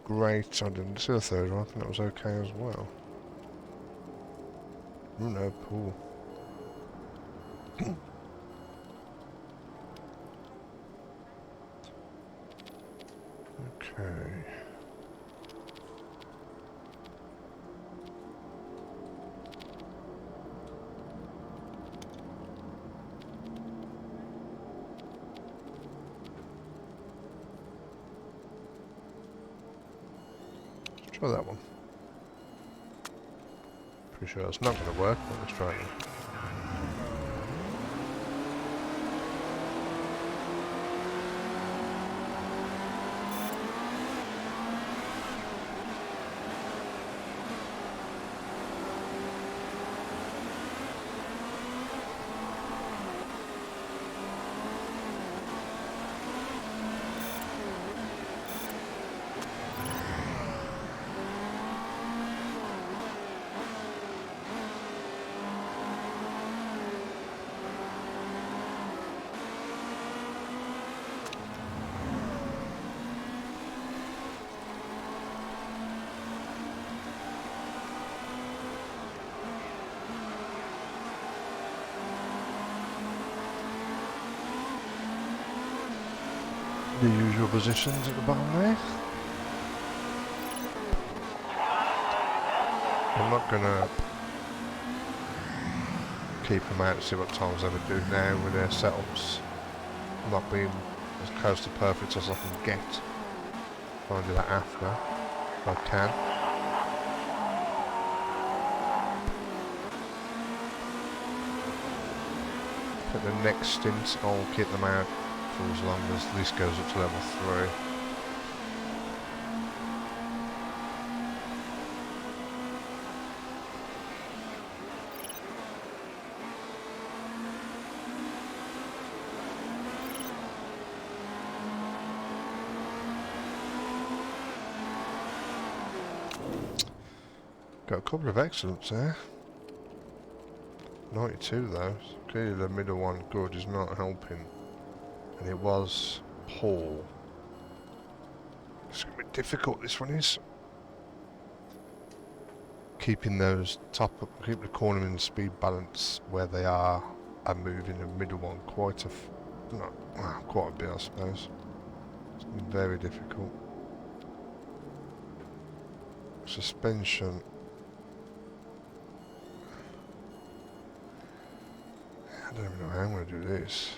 great. I didn't see the third one. I think that was okay as well. Oh no, pool. Okay. Let's try that one. Pretty sure it's not going to work, but let's try it. The usual positions at the bottom there. I'm not gonna keep them out to see what Tom's ever do now with their setups. I'm not being as close to perfect as I can get. I'll do that after, if I can. At the next stint, I'll keep them out for as long as this goes up to level 3. Got a couple of excellents there. 92 though. Clearly the middle one good is not helping. And it was Paul. It's going to be difficult, this one is. Keeping those keep the corner and speed balance where they are and moving the middle one quite a bit, I suppose. It's been very difficult. Suspension. I don't even know how I'm going to do this.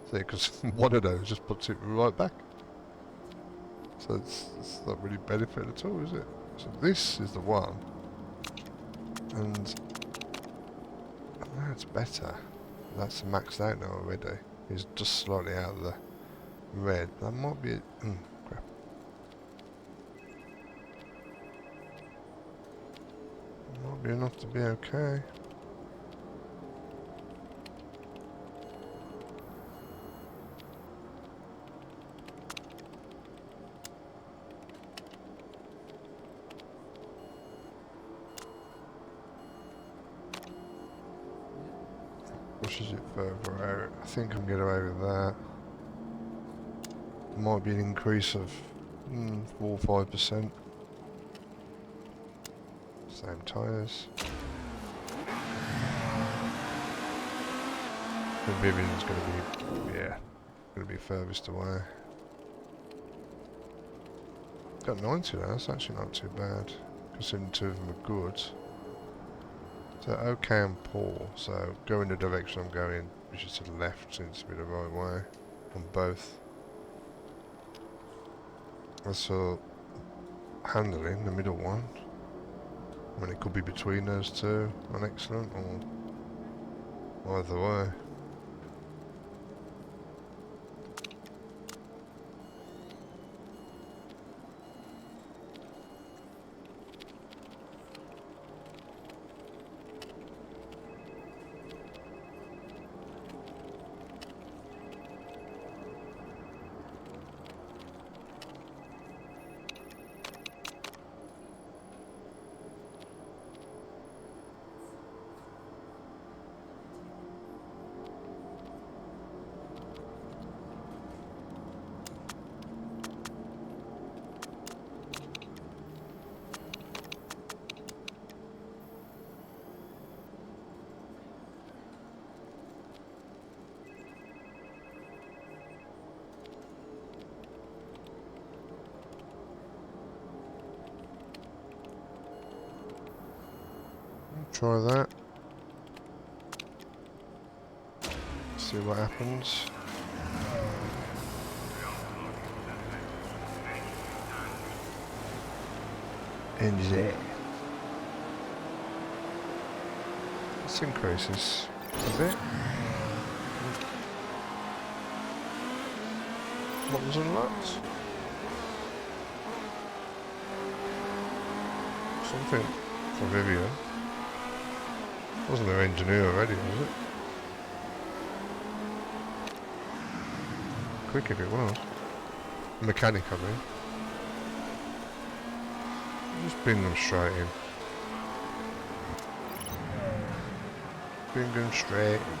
See, because one of those just puts it right back. So it's not really benefit at all, is it? So this is the one. And That's better. That's maxed out now already. He's just slightly out of the red. That might be... crap. Might be enough to be okay. Pushes it further out. I think I'm getting away with that. Might be an increase of 4 or 5%. Same tyres. The Vivian's going to be, going to be furthest away. Got 90 now, that's actually not too bad. Considering 2 of them are good. So okay and poor, so go in the direction I'm going, which is to the left, seems to be the right way on both. Also, handling, the middle one. I mean, it could be between those two, an excellent, or either way. Try that. See what happens. And there. This increases a bit. What was unlocked? Something for Vivian. Wasn't their engineer already, was it? Quick if it was. Mechanic, I mean. Just bring them straight in. Bring them straight in.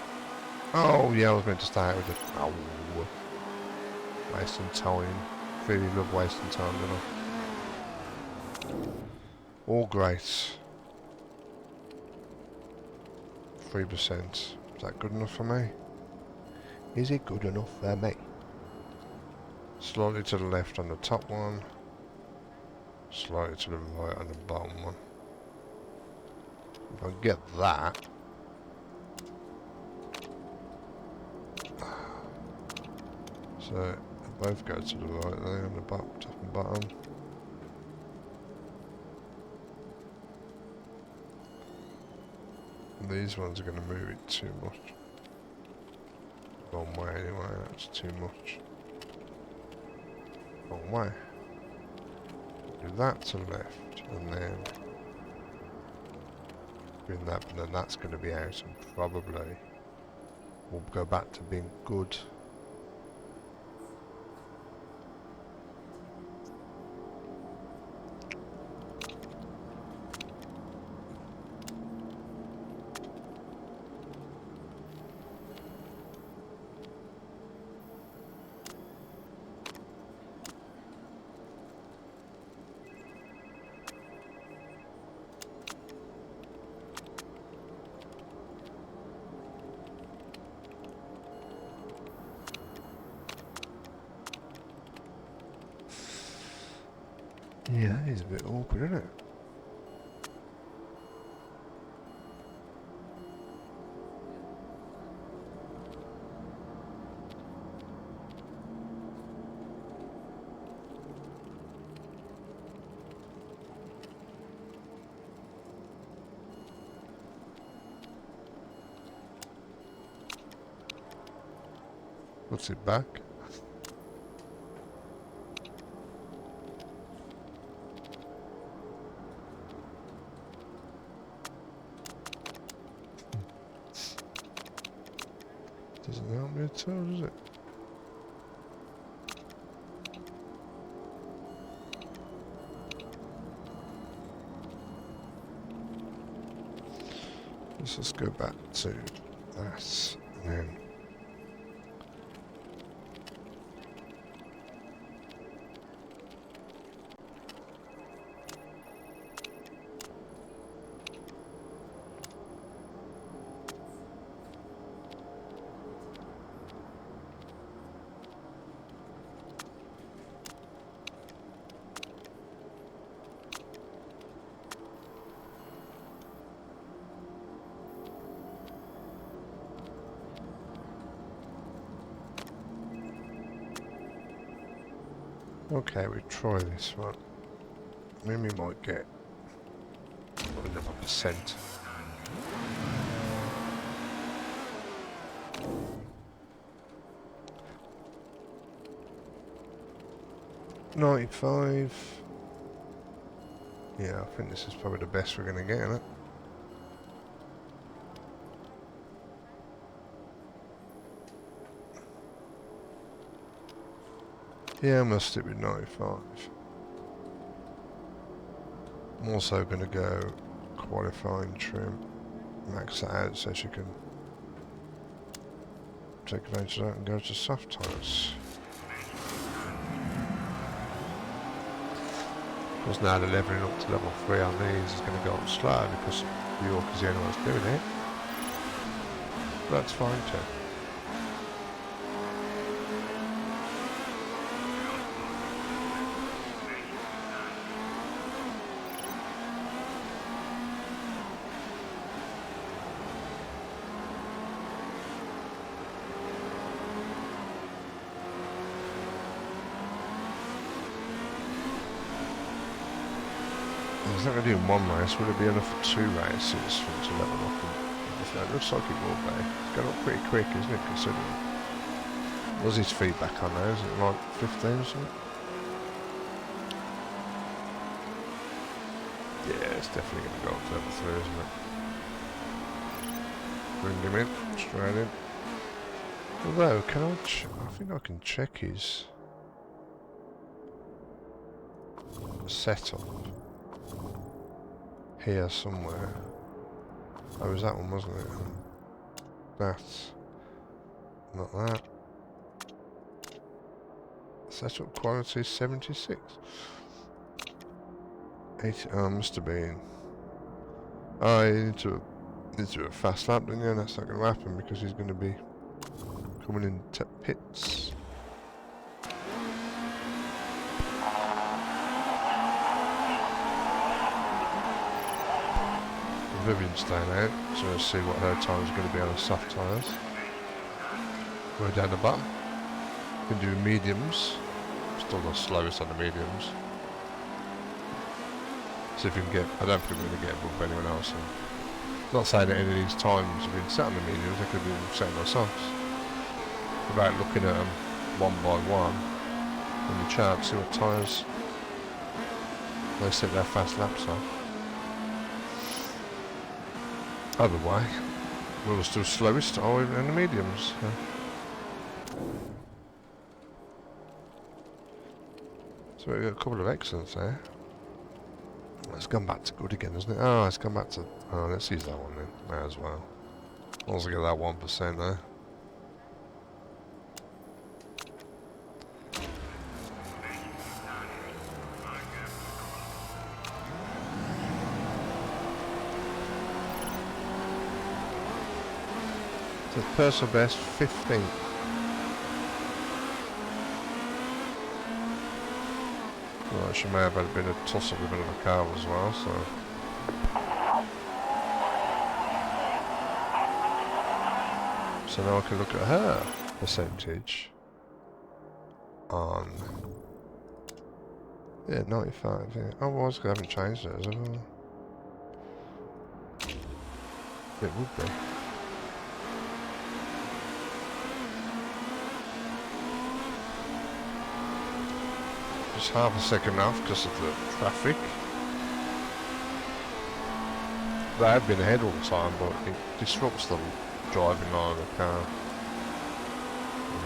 Oh, yeah, I was meant to start with it. Oh, wasting time. Really love wasting time, don't I? All great. 3%. Is that good enough for me? Is it good enough for me? Slightly to the left on the top one. Slightly to the right on the bottom one. If I get that. So they both go to the right there on the bottom, top and bottom. And these ones are going to move it too much. Wrong way anyway, that's too much. Wrong way. Do that to the left, and then bring that, but then that's going to be out, and probably we'll go back to being good. Yeah, that is a bit awkward, isn't it? puts it back. Doesn't help me at all, does it? Let's just go back to that, and then okay, we try this one. Maybe we might get another percent. $95. Yeah, I think this is probably the best we're going to get, isn't it? Yeah, I'm going to stick with 95. I'm also going to go qualifying trim, max that out so she can take advantage of that and go to soft tyres. Because now the levelling up to level 3 on these is going to go up slow because York is the only one that's doing it. But that's fine too. It's not going to do one race, will it be enough for 2 races for it to level up? And it looks like it will be. It's going up pretty quick, isn't it, considering? What's his feedback on there? Is it like 15 or something? Yeah, it's definitely going to go up to level 3, isn't it? Bring him in, straight in. Although, can I think I can check his setup here somewhere. Oh, it was that one, wasn't it? That's not that. Setup quality 76. 80. Oh, must have been. Oh, you need to do a fast lap, don't you? And that's not going to happen because he's going to be coming into pits. Vivian's staying out, so let's see what her time is going to be on the soft tyres. We're down the bottom. We can do mediums. Still the slowest on the mediums. See if we can get. I don't think we're going to get above anyone else. I'm not saying that any of these times have been set on the mediums, they could have been set on the softs. About looking at them one by one on the chart, see what tyres they set their fast laps on. Either way, we're still slowest or in the mediums. So we've got a couple of excellents there. It's gone back to good again, isn't it? Oh, it's gone back to... Oh, let's use that one then. May as well. Also get that 1% there. So personal best 15th. Well, she may have had a bit of tussle with another car as well, so. So now I can look at her percentage on. Yeah, 95. Yeah. Oh, well, I haven't changed it, has it? It would be. Just half a second off because of the traffic. They have been ahead all the time, but it disrupts the driving line of the car.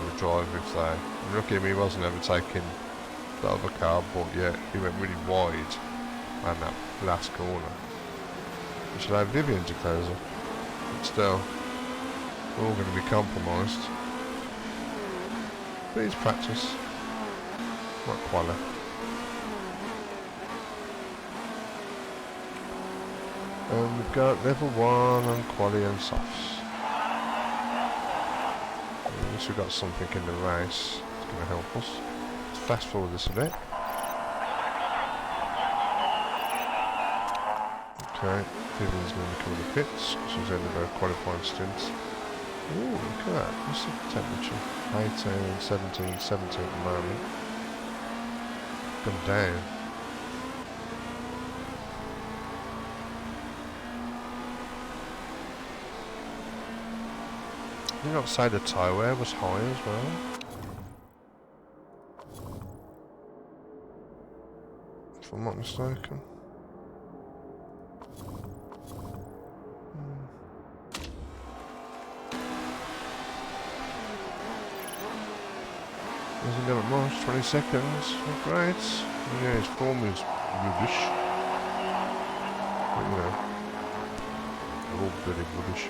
The driver, if they... Look at him, he wasn't ever taking the other car, but yeah, he went really wide around that last corner. We should have Vivian to close up. But still, we're all going to be compromised. But it's practice. Not quality. And we've got level 1 on quali and softs. At least we've got something in the race. It's going to help us. Let's fast forward this a bit. Okay, Vivian's going to come to the pits. She's ended her qualifying stints. Ooh, look at that. What's the temperature? 18, 17, 17 at the moment. Gone down. Did you not say the tyre wear was high as well? If I'm not mistaken. Doesn't get it much, 20 seconds, not great. Yeah, his form is rubbish. But you know, they're all bloody rubbish.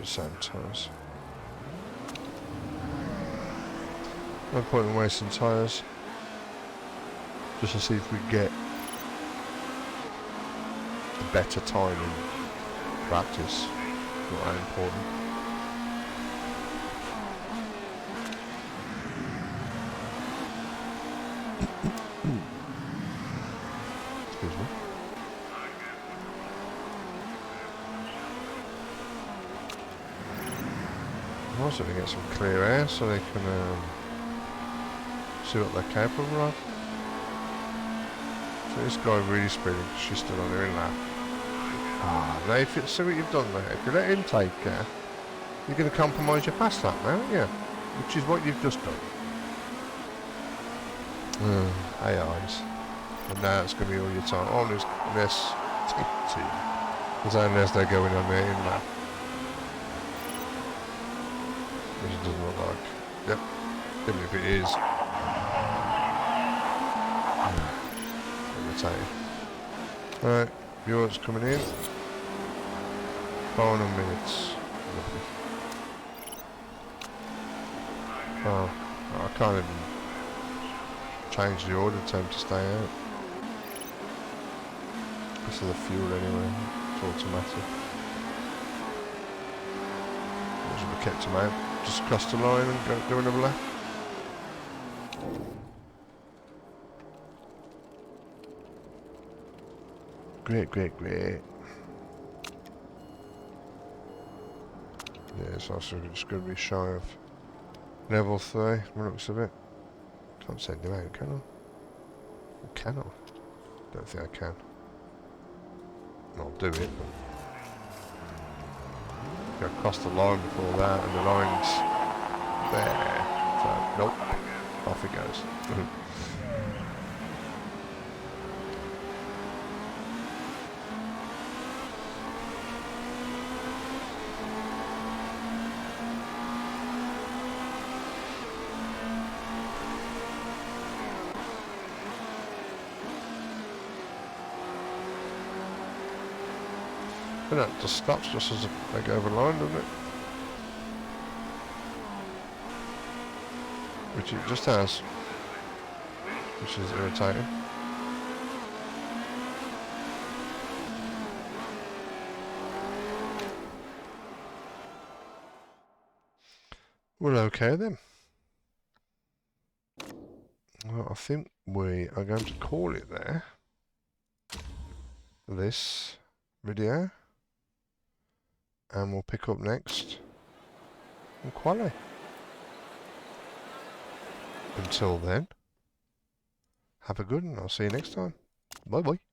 Same tyres. No point in wasting tyres. Just to see if we get a better time in practice. Not that important. Excuse me. Also to get some clear air so they can see what they're capable of. So this guy really speeding because she's still on her in lap. Now if you see what you've done there, if you let him take care, you're going to compromise your pass lap now, aren't you? Which is what you've just done. AIs. And now it's going to be all your time. Oh, there's this. Because unless they're going on their in lap. Which it doesn't look like. Yep. Even if it is. Let me tell you. Alright, viewers coming in. 400 minutes. Lovely. Oh, I can't even change the order time to stay out. This is the fuel anyway. It's automatic. I should have kept them out. Just cross the line and go do another lap. Great, great, great. Yeah, it's also just going to be shy of level 3, by the looks of it. Can't send him out, can I? Or can I? Don't think I can. I'll do it, but go across the line before that, and the line's there. So, nope. Off it goes. And that just stops just as they go over the line, doesn't it? Which it just has. Which is irritating. Well, okay then. Well, I think we are going to call it there. This video. And we'll pick up next on quali. Until then, have a good one. I'll see you next time. Bye bye.